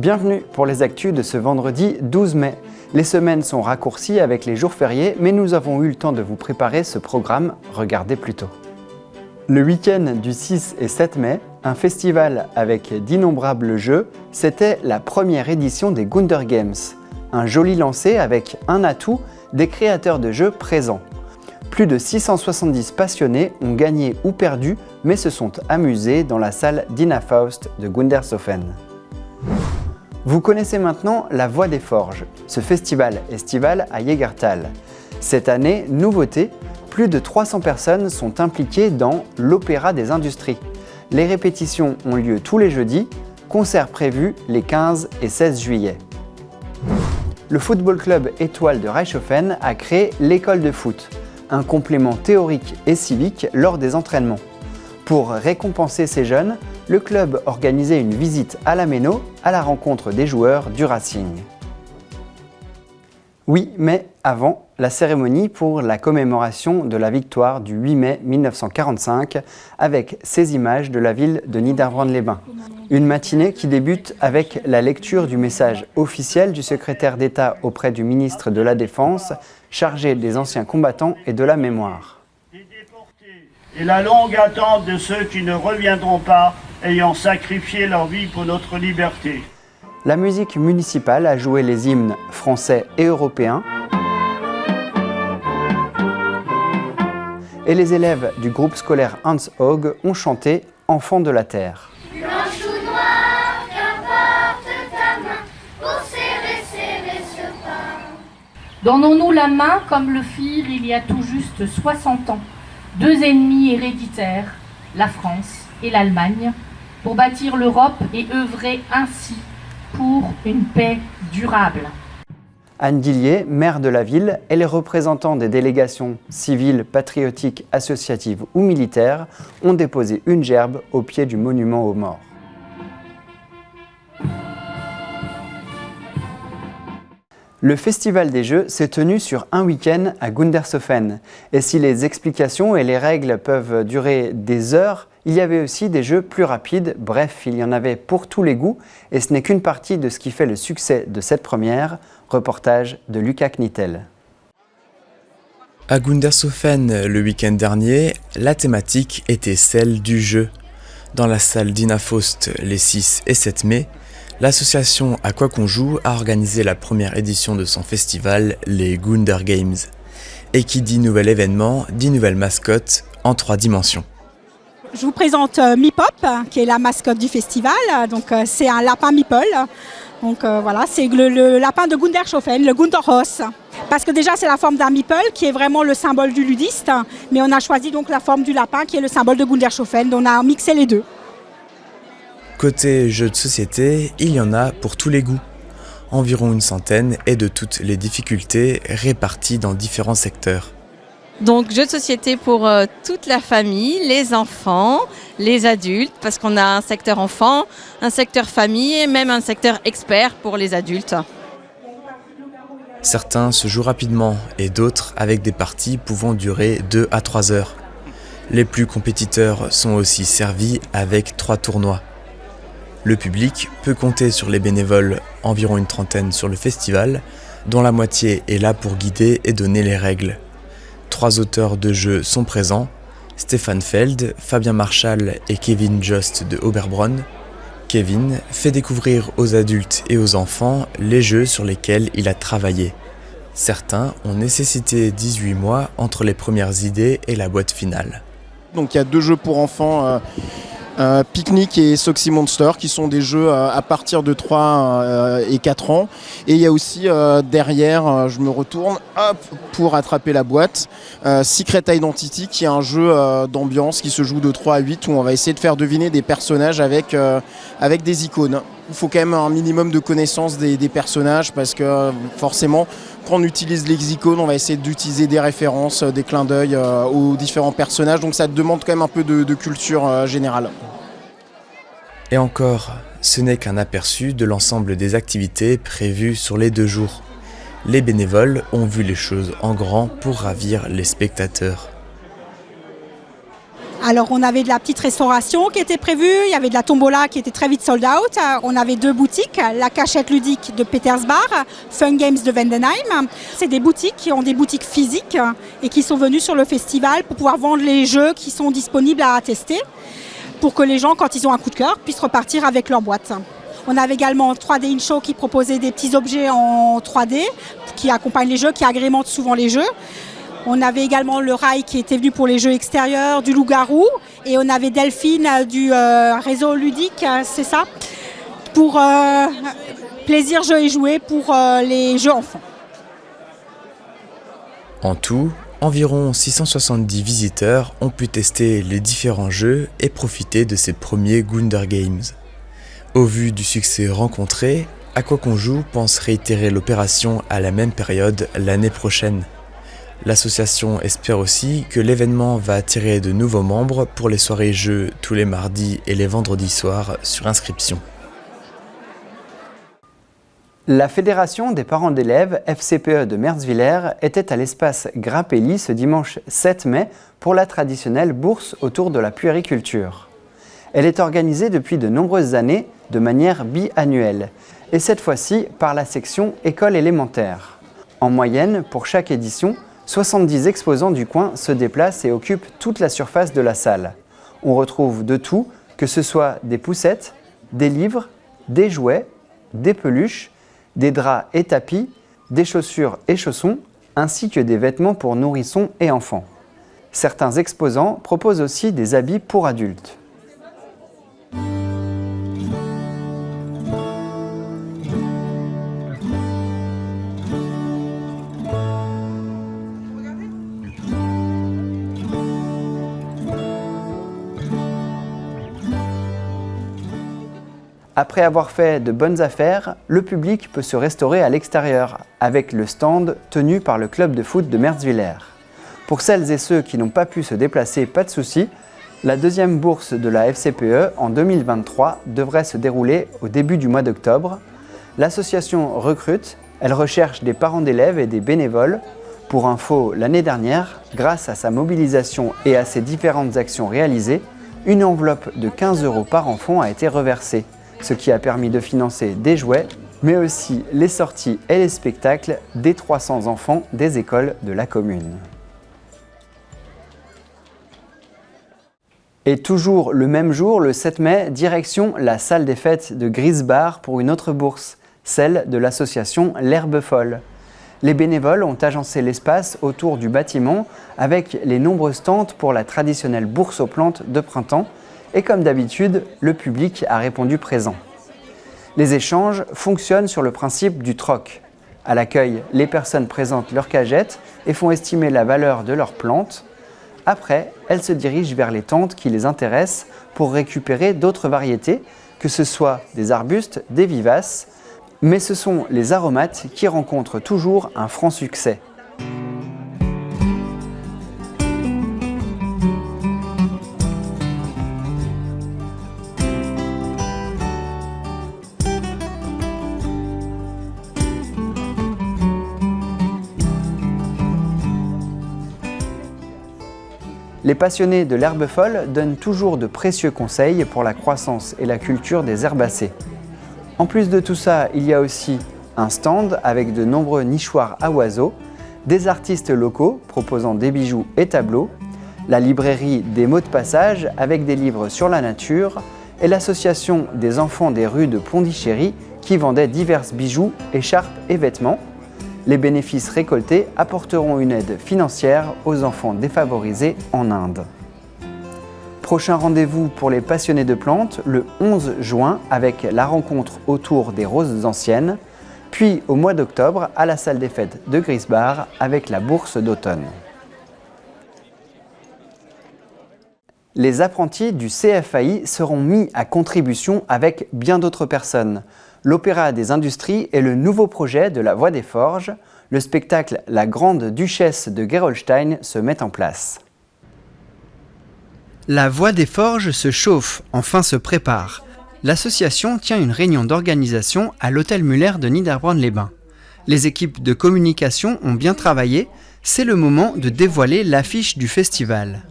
Bienvenue pour les actus de ce vendredi 12 mai. Les semaines sont raccourcies avec les jours fériés, mais nous avons eu le temps de vous préparer ce programme, regardez plutôt. Le week-end du 6 et 7 mai, un festival avec d'innombrables jeux, c'était la première édition des Gunder Games. Un joli lancer avec un atout, des créateurs de jeux présents. Plus de 670 passionnés ont gagné ou perdu, mais se sont amusés dans la salle d'Ina Faust de Gundershofen. Vous connaissez maintenant la Voix des Forges, ce festival estival à Jägertal. Cette année, nouveauté, plus de 300 personnes sont impliquées dans l'Opéra des Industries. Les répétitions ont lieu tous les jeudis, concerts prévus les 15 et 16 juillet. Le football club Étoile de Reichshofen a créé l'école de foot, un complément théorique et civique lors des entraînements. Pour récompenser ces jeunes, le club organisait une visite à la Méno à la rencontre des joueurs du Racing. Oui, mais avant, la cérémonie pour la commémoration de la victoire du 8 mai 1945 avec ces images de la ville de Niederbronn-les-Bains. Une matinée qui débute avec la lecture du message officiel du secrétaire d'État auprès du ministre de la Défense, chargé des anciens combattants et de la mémoire. Et la longue attente de ceux qui ne reviendront pas, ayant sacrifié leur vie pour notre liberté. La musique municipale a joué les hymnes français et européens. Et les élèves du groupe scolaire Hans Haug ont chanté « Enfants de la Terre ». Blanche ou noire, qu'importe ta main, pour serrer ce pain. Donnons-nous la main comme le firent il y a tout juste 60 ans, deux ennemis héréditaires, la France et l'Allemagne, pour bâtir l'Europe et œuvrer ainsi pour une paix durable. Anne Dillier, maire de la ville, et les représentants des délégations civiles, patriotiques, associatives ou militaires ont déposé une gerbe au pied du monument aux morts. Le Festival des Jeux s'est tenu sur un week-end à Gundershofen. Et si les explications et les règles peuvent durer des heures, il y avait aussi des jeux plus rapides. Bref, il y en avait pour tous les goûts. Et ce n'est qu'une partie de ce qui fait le succès de cette première. Reportage de Lucas Knittel. À Gundershofen, le week-end dernier, la thématique était celle du jeu. Dans la salle d'Ina Faust les 6 et 7 mai, l'association À quoi qu'on joue a organisé la première édition de son festival, les Gunder Games. Et qui dit nouvel événement, dit nouvelle mascotte en 3 dimensions. Je vous présente Mipop, qui est la mascotte du festival. Donc, c'est un lapin Meeple. Donc voilà, c'est le lapin de Gundershofen, le Gunderhaus. Parce que déjà, c'est la forme d'un Meeple qui est vraiment le symbole du ludiste. Mais on a choisi donc la forme du lapin qui est le symbole de Gundershofen. Donc on a mixé les deux. Côté jeux de société, il y en a pour tous les goûts. Environ une centaine et de toutes les difficultés réparties dans différents secteurs. Donc jeux de société pour toute la famille, les enfants, les adultes, parce qu'on a un secteur enfant, un secteur famille et même un secteur expert pour les adultes. Certains se jouent rapidement et d'autres avec des parties pouvant durer 2 à 3 heures. Les plus compétiteurs sont aussi servis avec 3 tournois. Le public peut compter sur les bénévoles, environ une trentaine sur le festival, dont la moitié est là pour guider et donner les règles. 3 auteurs de jeux sont présents, Stéphane Feld, Fabien Marchal et Kevin Jost de Oberbronn. Kevin fait découvrir aux adultes et aux enfants les jeux sur lesquels il a travaillé. Certains ont nécessité 18 mois entre les premières idées et la boîte finale. Donc il y a 2 jeux pour enfants, Picnic et Soxy Monster, qui sont des jeux à partir de 3 et 4 ans. Et il y a aussi derrière, je me retourne, pour attraper la boîte, Secret Identity, qui est un jeu d'ambiance qui se joue de 3 à 8, où on va essayer de faire deviner des personnages avec des icônes. Il faut quand même un minimum de connaissance des personnages, parce que forcément, quand on utilise les icônes, on va essayer d'utiliser des références, des clins d'œil aux différents personnages. Donc ça demande quand même un peu de culture générale. Et encore, ce n'est qu'un aperçu de l'ensemble des activités prévues sur les 2 jours. Les bénévoles ont vu les choses en grand pour ravir les spectateurs. Alors on avait de la petite restauration qui était prévue, il y avait de la tombola qui était très vite sold out. On avait 2 boutiques, la cachette ludique de Petersbar, Fun Games de Vendenheim. C'est des boutiques qui ont des boutiques physiques et qui sont venues sur le festival pour pouvoir vendre les jeux qui sont disponibles à tester, pour que les gens, quand ils ont un coup de cœur, puissent repartir avec leur boîte. On avait également 3D In Show qui proposait des petits objets en 3D qui accompagnent les jeux, qui agrémentent souvent les jeux. On avait également le rail qui était venu pour les jeux extérieurs, du loup-garou. Et on avait Delphine du réseau ludique, c'est ça, pour plaisir, jeux et jouets pour les jeux enfants. En tout, environ 670 visiteurs ont pu tester les différents jeux et profiter de ces premiers Gunder Games. Au vu du succès rencontré, À quoi qu'on joue pense réitérer l'opération à la même période l'année prochaine. L'association espère aussi que l'événement va attirer de nouveaux membres pour les soirées jeux tous les mardis et les vendredis soirs sur inscription. La Fédération des parents d'élèves FCPE de Merzwiller était à l'espace Grappelli ce dimanche 7 mai pour la traditionnelle bourse autour de la puériculture. Elle est organisée depuis de nombreuses années de manière biannuelle et cette fois-ci par la section école élémentaire. En moyenne, pour chaque édition, 70 exposants du coin se déplacent et occupent toute la surface de la salle. On retrouve de tout, que ce soit des poussettes, des livres, des jouets, des peluches, des draps et tapis, des chaussures et chaussons, ainsi que des vêtements pour nourrissons et enfants. Certains exposants proposent aussi des habits pour adultes. Après avoir fait de bonnes affaires, le public peut se restaurer à l'extérieur avec le stand tenu par le club de foot de Merzwiller. Pour celles et ceux qui n'ont pas pu se déplacer, pas de souci, la deuxième bourse de la FCPE en 2023 devrait se dérouler au début du mois d'octobre. L'association recrute, elle recherche des parents d'élèves et des bénévoles. Pour info, l'année dernière, grâce à sa mobilisation et à ses différentes actions réalisées, une enveloppe de 15 € par enfant a été reversée, ce qui a permis de financer des jouets, mais aussi les sorties et les spectacles des 300 enfants des écoles de la commune. Et toujours le même jour, le 7 mai, direction la salle des fêtes de Griesbach pour une autre bourse, celle de l'association L'Herbe Folle. Les bénévoles ont agencé l'espace autour du bâtiment avec les nombreux stands pour la traditionnelle bourse aux plantes de printemps, et comme d'habitude, le public a répondu présent. Les échanges fonctionnent sur le principe du troc. À l'accueil, les personnes présentent leurs cagettes et font estimer la valeur de leurs plantes. Après, elles se dirigent vers les tentes qui les intéressent pour récupérer d'autres variétés, que ce soit des arbustes, des vivaces, mais ce sont les aromates qui rencontrent toujours un franc succès. Les passionnés de l'herbe folle donnent toujours de précieux conseils pour la croissance et la culture des herbacées. En plus de tout ça, il y a aussi un stand avec de nombreux nichoirs à oiseaux, des artistes locaux proposant des bijoux et tableaux, la librairie des mots de passage avec des livres sur la nature et l'association des enfants des rues de Pondichéry qui vendait divers bijoux, écharpes et vêtements. Les bénéfices récoltés apporteront une aide financière aux enfants défavorisés en Inde. Prochain rendez-vous pour les passionnés de plantes, le 11 juin avec la rencontre autour des roses anciennes, puis au mois d'octobre à la salle des fêtes de Griesbach avec la bourse d'automne. Les apprentis du CFAI seront mis à contribution avec bien d'autres personnes. L'Opéra des Industries est le nouveau projet de la Voix des Forges. Le spectacle La Grande Duchesse de Gerolstein se met en place. La Voix des Forges se chauffe, enfin se prépare. L'association tient une réunion d'organisation à l'hôtel Muller de Niederbronn-les-Bains. Les équipes de communication ont bien travaillé. C'est le moment de dévoiler l'affiche du festival.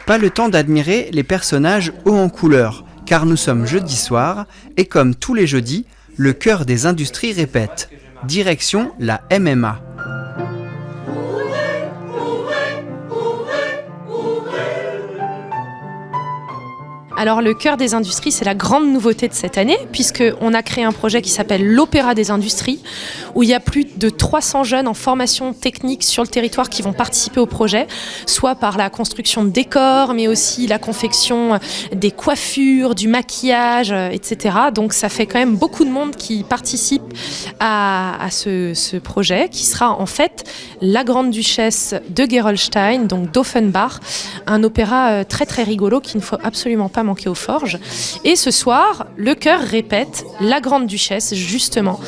Pas le temps d'admirer les personnages hauts en couleur, car nous sommes jeudi soir, et comme tous les jeudis, le cœur des industries répète. Direction la MMA. Alors le cœur des industries, c'est la grande nouveauté de cette année, puisqu'on a créé un projet qui s'appelle l'Opéra des industries, où il y a plus de 300 jeunes en formation technique sur le territoire qui vont participer au projet, soit par la construction de décors, mais aussi la confection des coiffures, du maquillage, etc. Donc ça fait quand même beaucoup de monde qui participe à ce projet, qui sera en fait la Grande-Duchesse de Gerolstein, donc d'Offenbach, un opéra très très rigolo qu'il ne faut absolument pas manquer aux Forges. Et ce soir, le chœur répète la Grande-Duchesse, justement.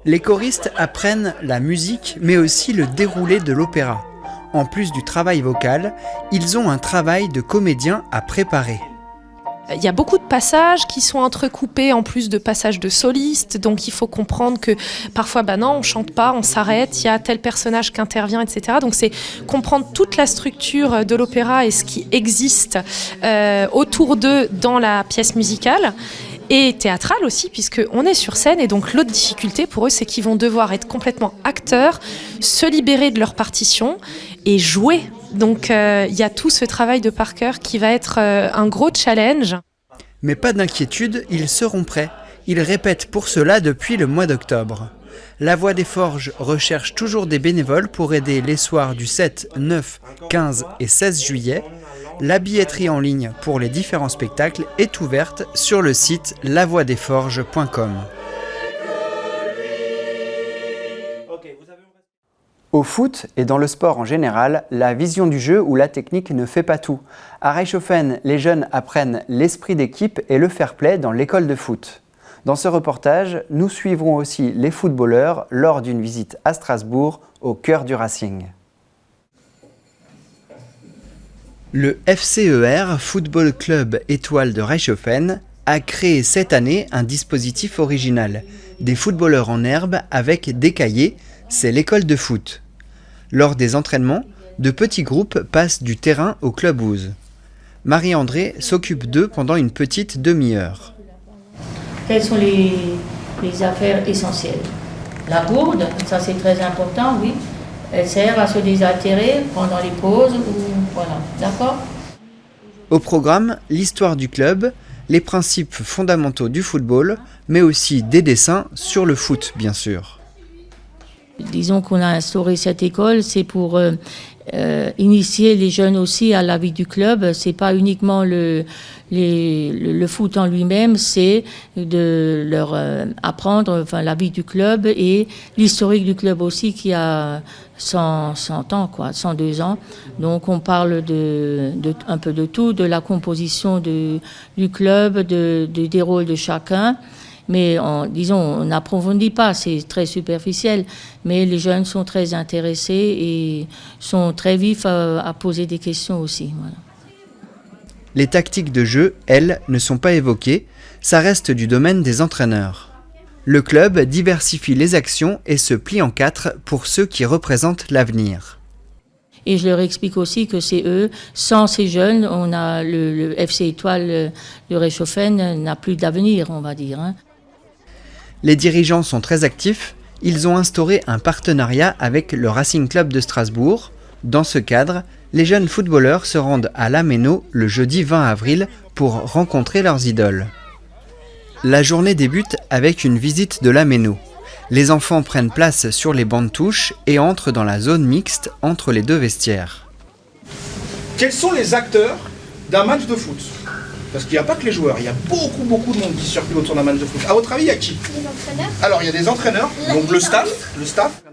Les choristes apprennent la musique, mais aussi le déroulé de l'opéra. En plus du travail vocal, ils ont un travail de comédien à préparer. Il y a beaucoup de passages qui sont entrecoupés en plus de passages de solistes, donc il faut comprendre que parfois, non, on chante pas, on s'arrête, il y a tel personnage qui intervient, etc. Donc c'est comprendre toute la structure de l'opéra et ce qui existe autour d'eux dans la pièce musicale. Et théâtrale aussi, puisqu'on est sur scène, et donc l'autre difficulté pour eux, c'est qu'ils vont devoir être complètement acteurs, se libérer de leur partition et jouer. Donc il y a tout ce travail de par cœur qui va être un gros challenge. Mais pas d'inquiétude, ils seront prêts. Ils répètent pour cela depuis le mois d'octobre. La Voix des Forges recherche toujours des bénévoles pour aider les soirs du 7, 9, 15 et 16 juillet. La billetterie en ligne pour les différents spectacles est ouverte sur le site lavoidesforges.com. Au foot et dans le sport en général, la vision du jeu ou la technique ne fait pas tout. À Reichshoffen, les jeunes apprennent l'esprit d'équipe et le fair-play dans l'école de foot. Dans ce reportage, nous suivrons aussi les footballeurs lors d'une visite à Strasbourg, au cœur du Racing. Le FCER, Football Club Étoile de Reichshoffen, a créé cette année un dispositif original. Des footballeurs en herbe avec des cahiers, c'est l'école de foot. Lors des entraînements, de petits groupes passent du terrain au clubhouse. Marie-André s'occupe d'eux pendant une petite demi-heure. Quelles sont les affaires essentielles? La gourde, ça c'est très important, oui. Elle sert à se désaltérer pendant les pauses ou voilà, d'accord? Au programme, l'histoire du club, les principes fondamentaux du football, mais aussi des dessins sur le foot, bien sûr. Disons qu'on a instauré cette école, c'est pour initier les jeunes aussi à la vie du club. C'est pas uniquement le foot en lui-même, c'est de leur apprendre la vie du club et l'historique du club aussi qui a 100 ans, 102 ans. Donc on parle un peu de tout, de la composition du club, des rôles de chacun. Mais on n'approfondit pas, c'est très superficiel. Mais les jeunes sont très intéressés et sont très vifs à poser des questions aussi. Voilà. Les tactiques de jeu, elles, ne sont pas évoquées, ça reste du domaine des entraîneurs. Le club diversifie les actions et se plie en 4 pour ceux qui représentent l'avenir. Et je leur explique aussi que c'est eux, sans ces jeunes, on a le FC Étoile de Reichshoffen n'a plus d'avenir, on va dire. Les dirigeants sont très actifs, ils ont instauré un partenariat avec le Racing Club de Strasbourg. Dans ce cadre, les jeunes footballeurs se rendent à l'Améno le jeudi 20 avril pour rencontrer leurs idoles. La journée débute avec une visite de l'Améno. Les enfants prennent place sur les bancs de touche et entrent dans la zone mixte entre les deux vestiaires. Quels sont les acteurs d'un match de foot? Parce qu'il n'y a pas que les joueurs, il y a beaucoup de monde qui circule autour d'un match de foot. À votre avis, il y a qui? Les entraîneurs. Alors, il y a des entraîneurs, donc le staff.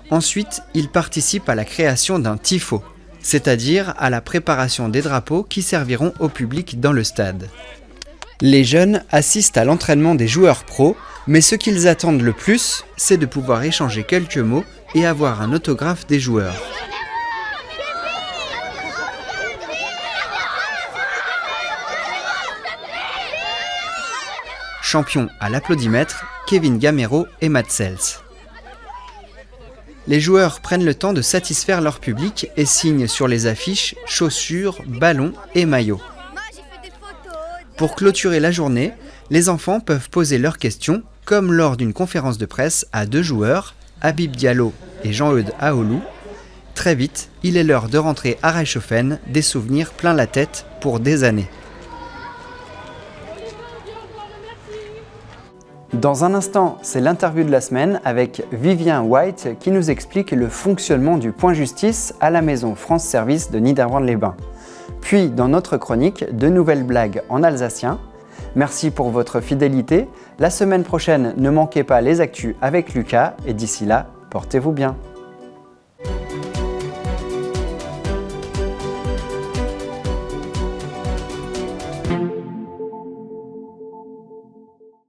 Ensuite, ils participent à la création d'un tifo, c'est-à-dire à la préparation des drapeaux qui serviront au public dans le stade. Les jeunes assistent à l'entraînement des joueurs pros, Mais ce qu'ils attendent le plus, c'est de pouvoir échanger quelques mots et avoir un autographe des joueurs. Champions à l'applaudimètre, Kevin Gamero et Matt Sells. Les joueurs prennent le temps de satisfaire leur public et signent sur les affiches chaussures, ballons et maillots. Pour clôturer la journée, les enfants peuvent poser leurs questions, comme lors d'une conférence de presse à 2 joueurs, Habib Diallo et Jean-Eudes Aoulou. Très vite, il est l'heure de rentrer à Reichshoffen, des souvenirs plein la tête pour des années. Dans un instant, c'est l'interview de la semaine avec Vivien White qui nous explique le fonctionnement du point justice à la maison France Service de Niederbronn-les-Bains. Puis, dans notre chronique, de nouvelles blagues en alsacien. Merci pour votre fidélité. La semaine prochaine, ne manquez pas les actus avec Lucas et d'ici là, portez-vous bien.